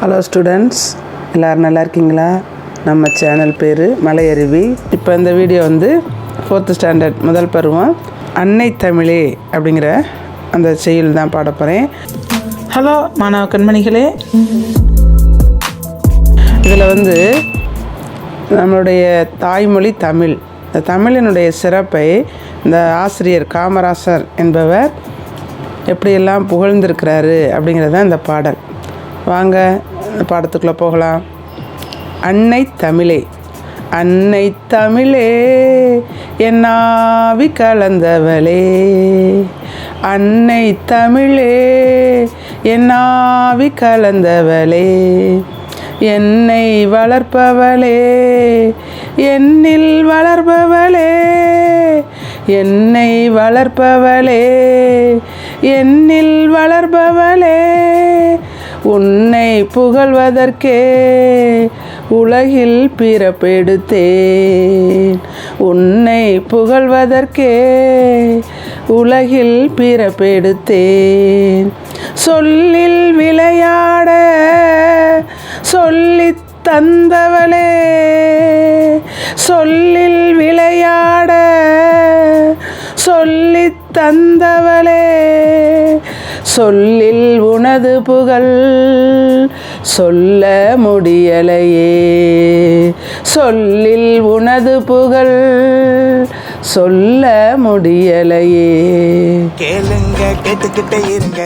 Hello students, எல்லோரும் நல்லா இருக்கீங்களா? நம்ம சேனல் பேர் மலையருவி. இப்போ இந்த வீடியோ வந்து 4th ஸ்டாண்டர்ட் முதல் பருவம் அன்னை தமிழே அப்படிங்கிற அந்த செயல் தான் பாட போகிறேன். ஹலோ மாணவ கண்மணிகளே, இதில் வந்து நம்மளுடைய தாய்மொழி தமிழ், இந்த தமிழினுடைய சிறப்பை இந்த ஆசிரியர் காமராசர் என்பவர் எப்படியெல்லாம் புகழ்ந்திருக்கிறாரு அப்படிங்கிறது தான் இந்த பாடல். வாங்க பாடத்துக்குள்ளே போகலாம். அன்னை தமிழே, அன்னை தமிழே என் ஆவி கலந்தவளே, அன்னை தமிழே என் ஆவி கலந்தவளே, என்னை வளர்ப்பவளே என்னில் வளர்பவளே, என்னை வளர்ப்பவளே என்னில் வளர்பவளே, உன்னை புகழ்வதற்கே உலகில் பிறப்பெடுத்தேன், உன்னை புகழ்வதற்கே உலகில் பிறப்பெடுத்தேன், சொல்லில் விளையாட சொல்லித் தந்தவளே, சொல்லில் விளையாட சொல்லித் தந்தவளே, சொல்லில் உனது புகழ் சொல்ல முடியலையே, சொல்லில் உனது புகழ் சொல்ல முடியலையே. கேளுங்க, கேட்டுக்கிட்டே இருங்க.